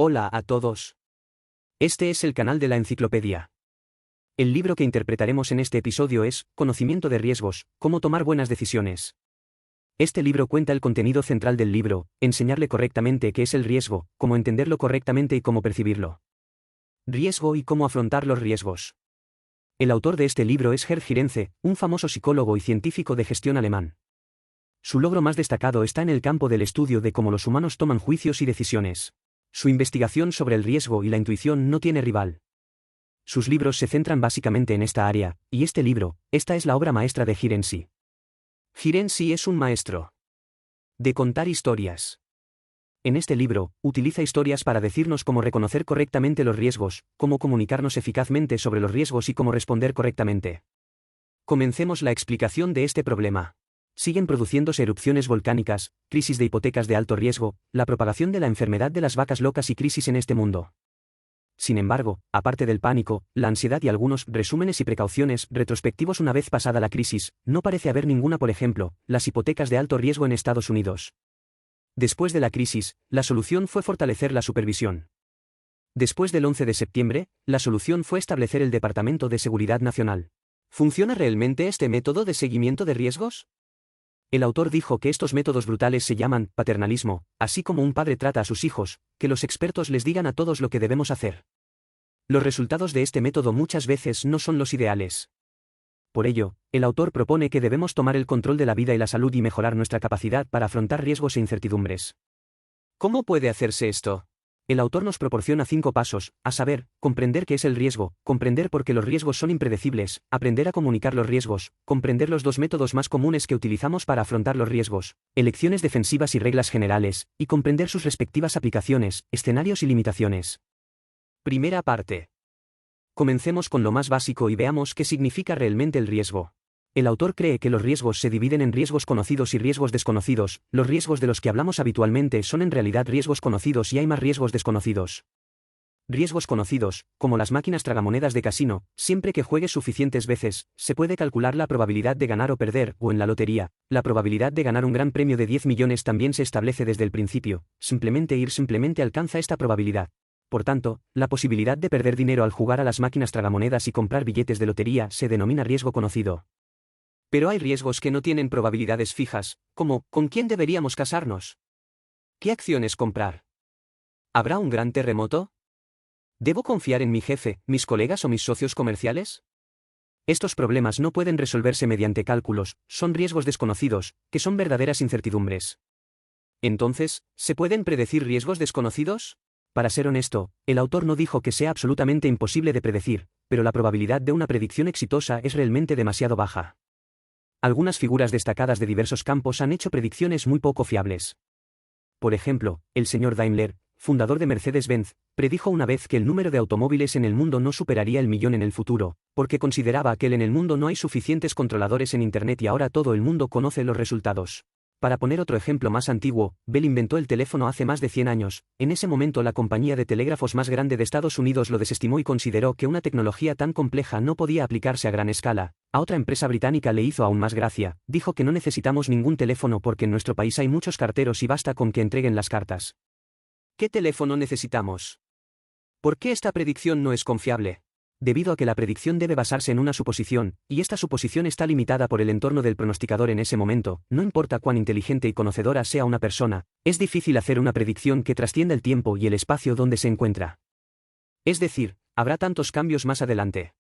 Hola a todos. Este es el canal de la enciclopedia. El libro que interpretaremos en este episodio es Conocimiento de riesgos, cómo tomar buenas decisiones. Este libro cuenta el contenido central del libro, enseñarle correctamente qué es el riesgo, cómo entenderlo correctamente y cómo percibirlo. Riesgo y cómo afrontar los riesgos. El autor de este libro es Gerd Girenze, un famoso psicólogo y científico de gestión alemán. Su logro más destacado está en el campo del estudio de cómo los humanos toman juicios y decisiones. Su investigación sobre el riesgo y la intuición no tiene rival. Sus libros se centran básicamente en esta área, y esta es la obra maestra de Girenze. Girenze es un maestro de contar historias. En este libro, utiliza historias para decirnos cómo reconocer correctamente los riesgos, cómo comunicarnos eficazmente sobre los riesgos y cómo responder correctamente. Comencemos la explicación de este problema. Siguen produciéndose erupciones volcánicas, crisis de hipotecas de alto riesgo, la propagación de la enfermedad de las vacas locas y crisis en este mundo. Sin embargo, aparte del pánico, la ansiedad y algunos resúmenes y precauciones retrospectivos una vez pasada la crisis, no parece haber ninguna. Por ejemplo, las hipotecas de alto riesgo en Estados Unidos. Después de la crisis, la solución fue fortalecer la supervisión. Después del 11 de septiembre, la solución fue establecer el Departamento de Seguridad Nacional. ¿Funciona realmente este método de seguimiento de riesgos? El autor dijo que estos métodos brutales se llaman paternalismo, así como un padre trata a sus hijos, que los expertos les digan a todos lo que debemos hacer. Los resultados de este método muchas veces no son los ideales. Por ello, el autor propone que debemos tomar el control de la vida y la salud y mejorar nuestra capacidad para afrontar riesgos e incertidumbres. ¿Cómo puede hacerse esto? El autor nos proporciona 5 pasos, a saber, comprender qué es el riesgo, comprender por qué los riesgos son impredecibles, aprender a comunicar los riesgos, comprender los 2 métodos más comunes que utilizamos para afrontar los riesgos, elecciones defensivas y reglas generales, y comprender sus respectivas aplicaciones, escenarios y limitaciones. Primera parte. Comencemos con lo más básico y veamos qué significa realmente el riesgo. El autor cree que los riesgos se dividen en riesgos conocidos y riesgos desconocidos. Los riesgos de los que hablamos habitualmente son en realidad riesgos conocidos y hay más riesgos desconocidos. Riesgos conocidos, como las máquinas tragamonedas de casino, siempre que juegues suficientes veces, se puede calcular la probabilidad de ganar o perder, o en la lotería, la probabilidad de ganar un gran premio de 10 millones también se establece desde el principio, simplemente alcanza esta probabilidad. Por tanto, la posibilidad de perder dinero al jugar a las máquinas tragamonedas y comprar billetes de lotería se denomina riesgo conocido. Pero hay riesgos que no tienen probabilidades fijas, como, ¿con quién deberíamos casarnos? ¿Qué acciones comprar? ¿Habrá un gran terremoto? ¿Debo confiar en mi jefe, mis colegas o mis socios comerciales? Estos problemas no pueden resolverse mediante cálculos, son riesgos desconocidos, que son verdaderas incertidumbres. Entonces, ¿se pueden predecir riesgos desconocidos? Para ser honesto, el autor no dijo que sea absolutamente imposible de predecir, pero la probabilidad de una predicción exitosa es realmente demasiado baja. Algunas figuras destacadas de diversos campos han hecho predicciones muy poco fiables. Por ejemplo, el señor Daimler, fundador de Mercedes-Benz, predijo una vez que el número de automóviles en el mundo no superaría el millón en el futuro, porque consideraba que en el mundo no hay suficientes controladores en Internet y ahora todo el mundo conoce los resultados. Para poner otro ejemplo más antiguo, Bell inventó el teléfono hace más de 100 años. En ese momento la compañía de telégrafos más grande de Estados Unidos lo desestimó y consideró que una tecnología tan compleja no podía aplicarse a gran escala. A otra empresa británica le hizo aún más gracia, dijo que no necesitamos ningún teléfono porque en nuestro país hay muchos carteros y basta con que entreguen las cartas. ¿Qué teléfono necesitamos? ¿Por qué esta predicción no es confiable? Debido a que la predicción debe basarse en una suposición, y esta suposición está limitada por el entorno del pronosticador en ese momento, no importa cuán inteligente y conocedora sea una persona, es difícil hacer una predicción que trascienda el tiempo y el espacio donde se encuentra. Es decir, habrá tantos cambios más adelante.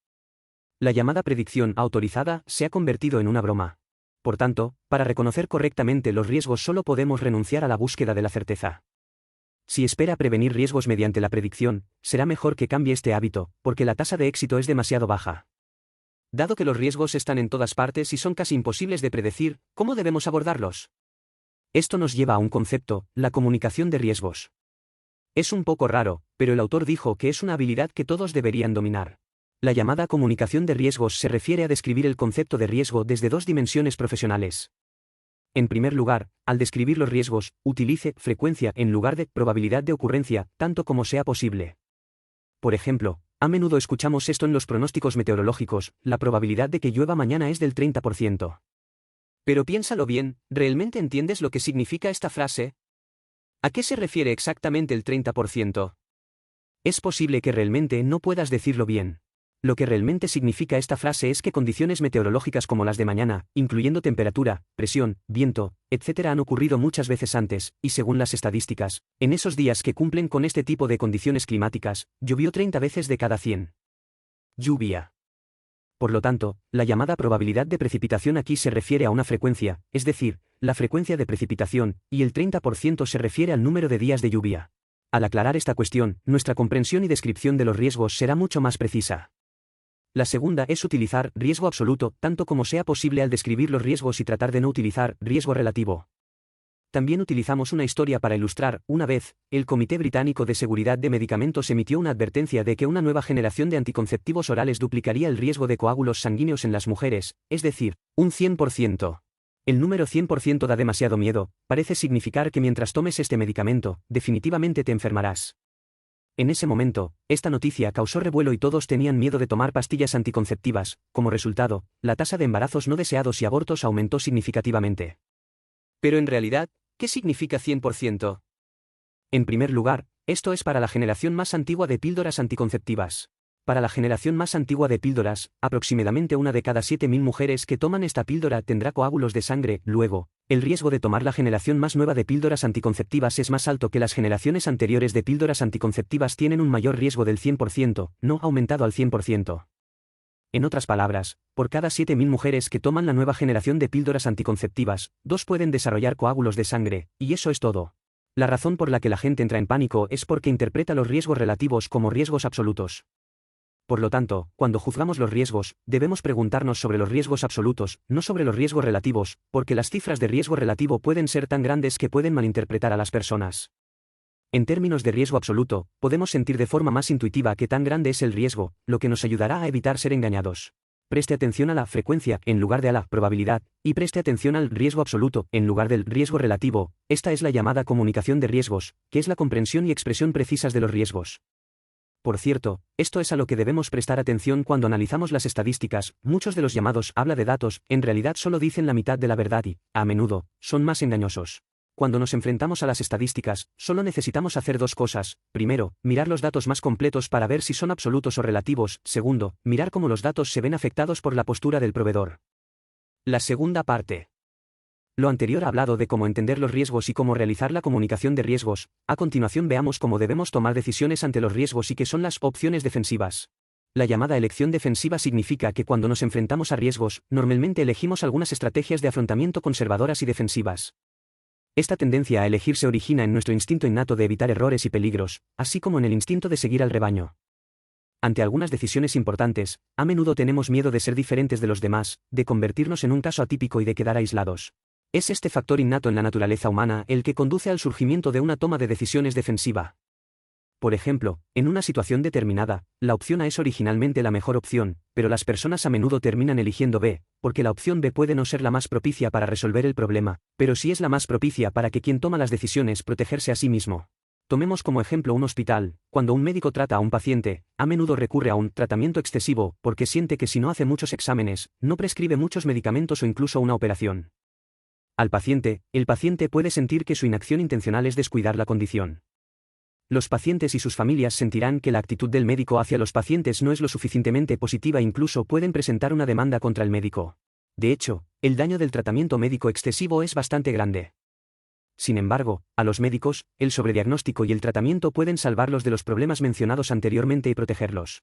La llamada predicción autorizada se ha convertido en una broma. Por tanto, para reconocer correctamente los riesgos solo podemos renunciar a la búsqueda de la certeza. Si espera prevenir riesgos mediante la predicción, será mejor que cambie este hábito, porque la tasa de éxito es demasiado baja. Dado que los riesgos están en todas partes y son casi imposibles de predecir, ¿cómo debemos abordarlos? Esto nos lleva a un concepto, la comunicación de riesgos. Es un poco raro, pero el autor dijo que es una habilidad que todos deberían dominar. La llamada comunicación de riesgos se refiere a describir el concepto de riesgo desde 2 dimensiones profesionales. En primer lugar, al describir los riesgos, utilice frecuencia en lugar de probabilidad de ocurrencia, tanto como sea posible. Por ejemplo, a menudo escuchamos esto en los pronósticos meteorológicos, la probabilidad de que llueva mañana es del 30%. Pero piénsalo bien, ¿realmente entiendes lo que significa esta frase? ¿A qué se refiere exactamente el 30%? Es posible que realmente no puedas decirlo bien. Lo que realmente significa esta frase es que condiciones meteorológicas como las de mañana, incluyendo temperatura, presión, viento, etc., han ocurrido muchas veces antes, y según las estadísticas, en esos días que cumplen con este tipo de condiciones climáticas, llovió 30 veces de cada 100. Lluvia. Por lo tanto, la llamada probabilidad de precipitación aquí se refiere a una frecuencia, es decir, la frecuencia de precipitación, y el 30% se refiere al número de días de lluvia. Al aclarar esta cuestión, nuestra comprensión y descripción de los riesgos será mucho más precisa. La segunda es utilizar riesgo absoluto tanto como sea posible al describir los riesgos y tratar de no utilizar riesgo relativo. También utilizamos una historia para ilustrar. Una vez, el Comité Británico de Seguridad de Medicamentos emitió una advertencia de que una nueva generación de anticonceptivos orales duplicaría el riesgo de coágulos sanguíneos en las mujeres, es decir, un 100%. El número 100% da demasiado miedo, parece significar que mientras tomes este medicamento, definitivamente te enfermarás. En ese momento, esta noticia causó revuelo y todos tenían miedo de tomar pastillas anticonceptivas. Como resultado, la tasa de embarazos no deseados y abortos aumentó significativamente. Pero en realidad, ¿qué significa 100%? En primer lugar, esto es para la generación más antigua de píldoras anticonceptivas. Para la generación más antigua de píldoras, aproximadamente una de cada 7.000 mujeres que toman esta píldora tendrá coágulos de sangre. Luego, el riesgo de tomar la generación más nueva de píldoras anticonceptivas es más alto que las generaciones anteriores de píldoras anticonceptivas tienen un mayor riesgo del 100%, no aumentado al 100%. En otras palabras, por cada 7.000 mujeres que toman la nueva generación de píldoras anticonceptivas, 2 pueden desarrollar coágulos de sangre, y eso es todo. La razón por la que la gente entra en pánico es porque interpreta los riesgos relativos como riesgos absolutos. Por lo tanto, cuando juzgamos los riesgos, debemos preguntarnos sobre los riesgos absolutos, no sobre los riesgos relativos, porque las cifras de riesgo relativo pueden ser tan grandes que pueden malinterpretar a las personas. En términos de riesgo absoluto, podemos sentir de forma más intuitiva qué tan grande es el riesgo, lo que nos ayudará a evitar ser engañados. Preste atención a la frecuencia, en lugar de a la probabilidad, y preste atención al riesgo absoluto, en lugar del riesgo relativo. Esta es la llamada comunicación de riesgos, que es la comprensión y expresión precisas de los riesgos. Por cierto, esto es a lo que debemos prestar atención cuando analizamos las estadísticas. Muchos de los llamados habla de datos, en realidad solo dicen la mitad de la verdad y, a menudo, son más engañosos. Cuando nos enfrentamos a las estadísticas, solo necesitamos hacer 2 cosas. Primero, mirar los datos más completos para ver si son absolutos o relativos. Segundo, mirar cómo los datos se ven afectados por la postura del proveedor. La segunda parte. Lo anterior ha hablado de cómo entender los riesgos y cómo realizar la comunicación de riesgos. A continuación veamos cómo debemos tomar decisiones ante los riesgos y qué son las opciones defensivas. La llamada elección defensiva significa que cuando nos enfrentamos a riesgos, normalmente elegimos algunas estrategias de afrontamiento conservadoras y defensivas. Esta tendencia a elegir se origina en nuestro instinto innato de evitar errores y peligros, así como en el instinto de seguir al rebaño. Ante algunas decisiones importantes, a menudo tenemos miedo de ser diferentes de los demás, de convertirnos en un caso atípico y de quedar aislados. Es este factor innato en la naturaleza humana el que conduce al surgimiento de una toma de decisiones defensiva. Por ejemplo, en una situación determinada, la opción A es originalmente la mejor opción, pero las personas a menudo terminan eligiendo B, porque la opción B puede no ser la más propicia para resolver el problema, pero sí es la más propicia para que quien toma las decisiones protegerse a sí mismo. Tomemos como ejemplo un hospital. Cuando un médico trata a un paciente, a menudo recurre a un tratamiento excesivo porque siente que si no hace muchos exámenes, no prescribe muchos medicamentos o incluso una operación. Al paciente, el paciente puede sentir que su inacción intencional es descuidar la condición. Los pacientes y sus familias sentirán que la actitud del médico hacia los pacientes no es lo suficientemente positiva e incluso pueden presentar una demanda contra el médico. De hecho, el daño del tratamiento médico excesivo es bastante grande. Sin embargo, a los médicos, el sobrediagnóstico y el tratamiento pueden salvarlos de los problemas mencionados anteriormente y protegerlos.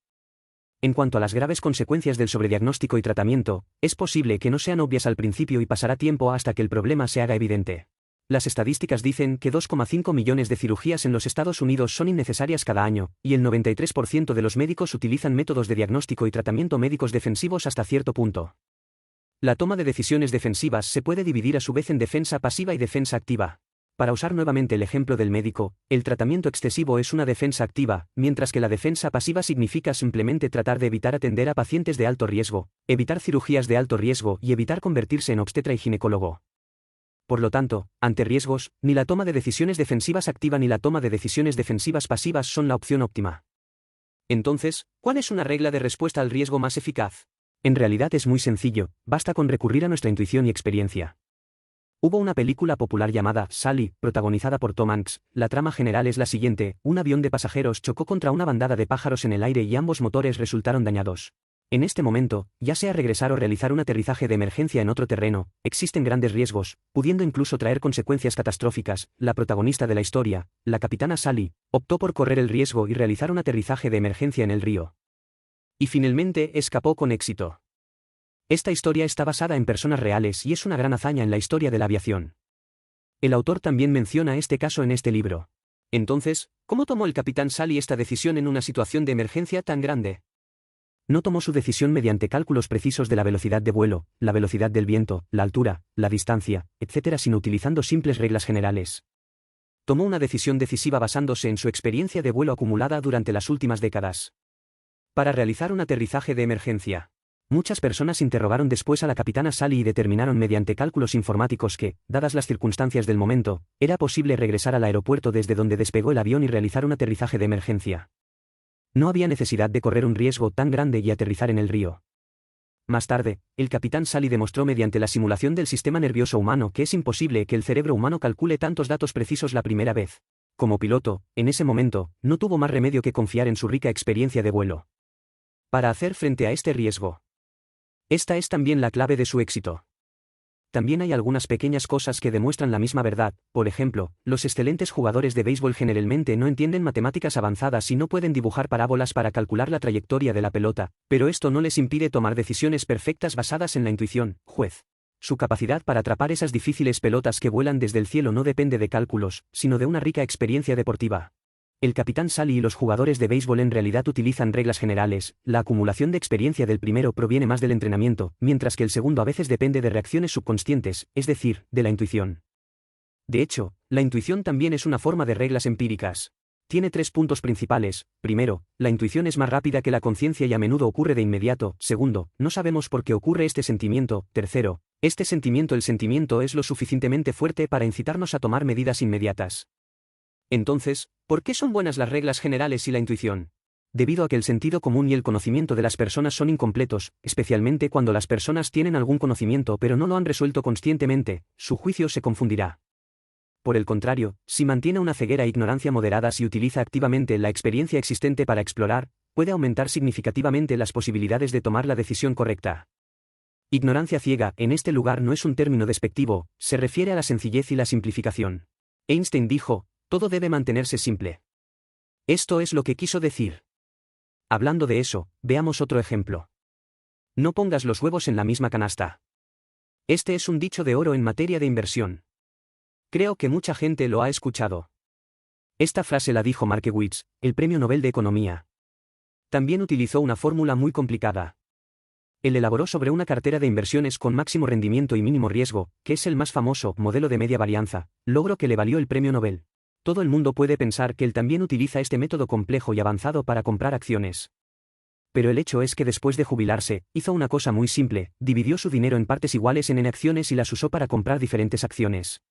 En cuanto a las graves consecuencias del sobrediagnóstico y tratamiento, es posible que no sean obvias al principio y pasará tiempo hasta que el problema se haga evidente. Las estadísticas dicen que 2,5 millones de cirugías en los Estados Unidos son innecesarias cada año, y el 93% de los médicos utilizan métodos de diagnóstico y tratamiento médicos defensivos hasta cierto punto. La toma de decisiones defensivas se puede dividir a su vez en defensa pasiva y defensa activa. Para usar nuevamente el ejemplo del médico, el tratamiento excesivo es una defensa activa, mientras que la defensa pasiva significa simplemente tratar de evitar atender a pacientes de alto riesgo, evitar cirugías de alto riesgo y evitar convertirse en obstetra y ginecólogo. Por lo tanto, ante riesgos, ni la toma de decisiones defensivas activa ni la toma de decisiones defensivas pasivas son la opción óptima. Entonces, ¿cuál es una regla de respuesta al riesgo más eficaz? En realidad es muy sencillo, basta con recurrir a nuestra intuición y experiencia. Hubo una película popular llamada Sally, protagonizada por Tom Hanks. La trama general es la siguiente: un avión de pasajeros chocó contra una bandada de pájaros en el aire y ambos motores resultaron dañados. En este momento, ya sea regresar o realizar un aterrizaje de emergencia en otro terreno, existen grandes riesgos, pudiendo incluso traer consecuencias catastróficas. La protagonista de la historia, la capitana Sally, optó por correr el riesgo y realizar un aterrizaje de emergencia en el río. Y finalmente escapó con éxito. Esta historia está basada en personas reales y es una gran hazaña en la historia de la aviación. El autor también menciona este caso en este libro. Entonces, ¿cómo tomó el capitán Sally esta decisión en una situación de emergencia tan grande? No tomó su decisión mediante cálculos precisos de la velocidad de vuelo, la velocidad del viento, la altura, la distancia, etc., sino utilizando simples reglas generales. Tomó una decisión decisiva basándose en su experiencia de vuelo acumulada durante las últimas décadas. Para realizar un aterrizaje de emergencia, muchas personas interrogaron después a la capitana Sally y determinaron mediante cálculos informáticos que, dadas las circunstancias del momento, era posible regresar al aeropuerto desde donde despegó el avión y realizar un aterrizaje de emergencia. No había necesidad de correr un riesgo tan grande y aterrizar en el río. Más tarde, el capitán Sally demostró mediante la simulación del sistema nervioso humano que es imposible que el cerebro humano calcule tantos datos precisos la primera vez. Como piloto, en ese momento, no tuvo más remedio que confiar en su rica experiencia de vuelo. Para hacer frente a este riesgo. Esta es también la clave de su éxito. También hay algunas pequeñas cosas que demuestran la misma verdad. Por ejemplo, los excelentes jugadores de béisbol generalmente no entienden matemáticas avanzadas y no pueden dibujar parábolas para calcular la trayectoria de la pelota, pero esto no les impide tomar decisiones perfectas basadas en la intuición. Juez. Su capacidad para atrapar esas difíciles pelotas que vuelan desde el cielo no depende de cálculos, sino de una rica experiencia deportiva. El capitán Sally y los jugadores de béisbol en realidad utilizan reglas generales. La acumulación de experiencia del primero proviene más del entrenamiento, mientras que el segundo a veces depende de reacciones subconscientes, es decir, de la intuición. De hecho, la intuición también es una forma de reglas empíricas. Tiene 3 puntos principales. Primero, la intuición es más rápida que la conciencia y a menudo ocurre de inmediato. Segundo, no sabemos por qué ocurre este sentimiento. Tercero, el sentimiento es lo suficientemente fuerte para incitarnos a tomar medidas inmediatas. Entonces, ¿por qué son buenas las reglas generales y la intuición? Debido a que el sentido común y el conocimiento de las personas son incompletos, especialmente cuando las personas tienen algún conocimiento pero no lo han resuelto conscientemente, su juicio se confundirá. Por el contrario, si mantiene una ceguera e ignorancia moderadas y utiliza activamente la experiencia existente para explorar, puede aumentar significativamente las posibilidades de tomar la decisión correcta. Ignorancia ciega, en este lugar no es un término despectivo, se refiere a la sencillez y la simplificación. Einstein dijo: todo debe mantenerse simple. Esto es lo que quiso decir. Hablando de eso, veamos otro ejemplo. No pongas los huevos en la misma canasta. Este es un dicho de oro en materia de inversión. Creo que mucha gente lo ha escuchado. Esta frase la dijo Markowitz, el Premio Nobel de Economía. También utilizó una fórmula muy complicada. Él elaboró sobre una cartera de inversiones con máximo rendimiento y mínimo riesgo, que es el más famoso modelo de media varianza, logro que le valió el premio Nobel. Todo el mundo puede pensar que él también utiliza este método complejo y avanzado para comprar acciones. Pero el hecho es que después de jubilarse, hizo una cosa muy simple: dividió su dinero en partes iguales en acciones y las usó para comprar diferentes acciones.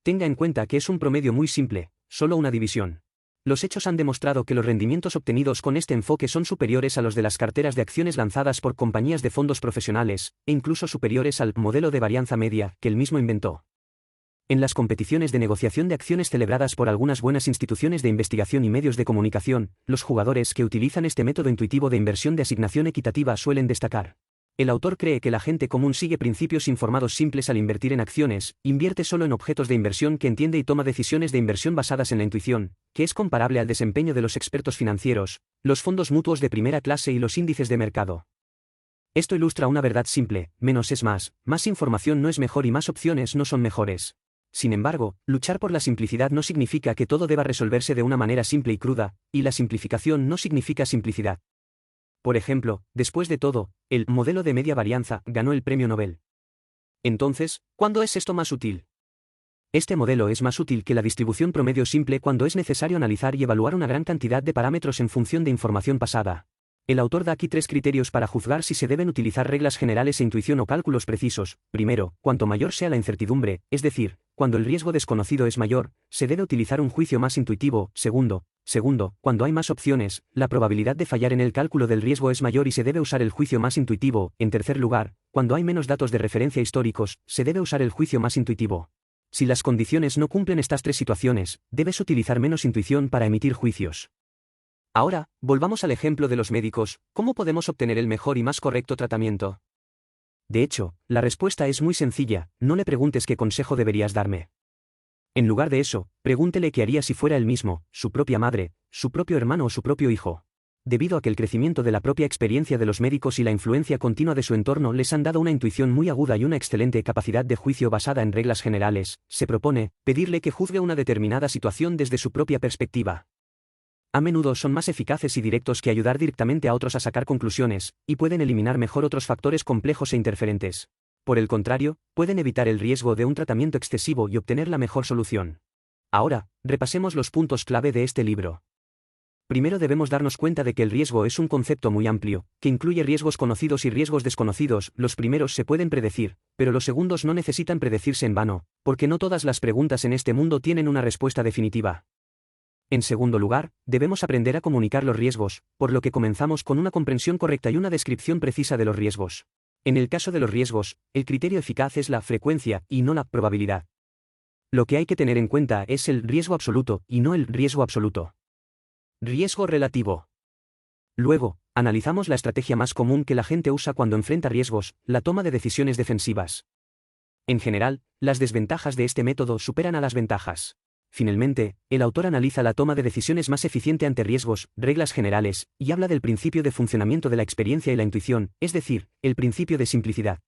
Tenga en cuenta que es un promedio muy simple, solo una división. Los hechos han demostrado que los rendimientos obtenidos con este enfoque son superiores a los de las carteras de acciones lanzadas por compañías de fondos profesionales, e incluso superiores al modelo de varianza media que él mismo inventó. En las competiciones de negociación de acciones celebradas por algunas buenas instituciones de investigación y medios de comunicación, los jugadores que utilizan este método intuitivo de inversión de asignación equitativa suelen destacar. El autor cree que la gente común sigue principios informados simples al invertir en acciones, invierte solo en objetos de inversión que entiende y toma decisiones de inversión basadas en la intuición, que es comparable al desempeño de los expertos financieros, los fondos mutuos de primera clase y los índices de mercado. Esto ilustra una verdad simple: menos es más información no es mejor y más opciones no son mejores. Sin embargo, luchar por la simplicidad no significa que todo deba resolverse de una manera simple y cruda, y la simplificación no significa simplicidad. Por ejemplo, después de todo, el modelo de media varianza ganó el premio Nobel. Entonces, ¿cuándo es esto más útil? Este modelo es más útil que la distribución promedio simple cuando es necesario analizar y evaluar una gran cantidad de parámetros en función de información pasada. El autor da aquí 3 criterios para juzgar si se deben utilizar reglas generales e intuición o cálculos precisos. Primero, cuanto mayor sea la incertidumbre, es decir, cuando el riesgo desconocido es mayor, se debe utilizar un juicio más intuitivo. Segundo, cuando hay más opciones, la probabilidad de fallar en el cálculo del riesgo es mayor y se debe usar el juicio más intuitivo. En tercer lugar, cuando hay menos datos de referencia históricos, se debe usar el juicio más intuitivo. Si las condiciones no cumplen estas tres situaciones, debes utilizar menos intuición para emitir juicios. Ahora, volvamos al ejemplo de los médicos. ¿Cómo podemos obtener el mejor y más correcto tratamiento? De hecho, la respuesta es muy sencilla: no le preguntes qué consejo deberías darme. En lugar de eso, pregúntele qué haría si fuera él mismo, su propia madre, su propio hermano o su propio hijo. Debido a que el crecimiento de la propia experiencia de los médicos y la influencia continua de su entorno les han dado una intuición muy aguda y una excelente capacidad de juicio basada en reglas generales, se propone pedirle que juzgue una determinada situación desde su propia perspectiva. A menudo son más eficaces y directos que ayudar directamente a otros a sacar conclusiones, y pueden eliminar mejor otros factores complejos e interferentes. Por el contrario, pueden evitar el riesgo de un tratamiento excesivo y obtener la mejor solución. Ahora, repasemos los puntos clave de este libro. Primero debemos darnos cuenta de que el riesgo es un concepto muy amplio, que incluye riesgos conocidos y riesgos desconocidos. Los primeros se pueden predecir, pero los segundos no necesitan predecirse en vano, porque no todas las preguntas en este mundo tienen una respuesta definitiva. En segundo lugar, debemos aprender a comunicar los riesgos, por lo que comenzamos con una comprensión correcta y una descripción precisa de los riesgos. En el caso de los riesgos, el criterio eficaz es la frecuencia y no la probabilidad. Lo que hay que tener en cuenta es el riesgo absoluto y no el riesgo absoluto. Riesgo relativo. Luego, analizamos la estrategia más común que la gente usa cuando enfrenta riesgos: la toma de decisiones defensivas. En general, las desventajas de este método superan a las ventajas. Finalmente, el autor analiza la toma de decisiones más eficiente ante riesgos, reglas generales, y habla del principio de funcionamiento de la experiencia y la intuición, es decir, el principio de simplicidad.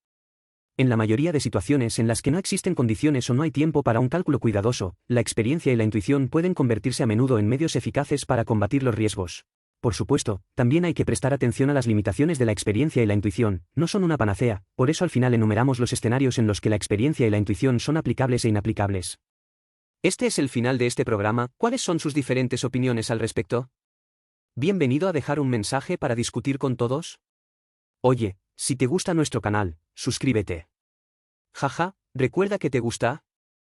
En la mayoría de situaciones en las que no existen condiciones o no hay tiempo para un cálculo cuidadoso, la experiencia y la intuición pueden convertirse a menudo en medios eficaces para combatir los riesgos. Por supuesto, también hay que prestar atención a las limitaciones de la experiencia y la intuición. No son una panacea, por eso al final enumeramos los escenarios en los que la experiencia y la intuición son aplicables e inaplicables. Este es el final de este programa. ¿Cuáles son sus diferentes opiniones al respecto? Bienvenido a dejar un mensaje para discutir con todos. Oye, si te gusta nuestro canal, suscríbete. Jaja, ¿recuerda que te gusta?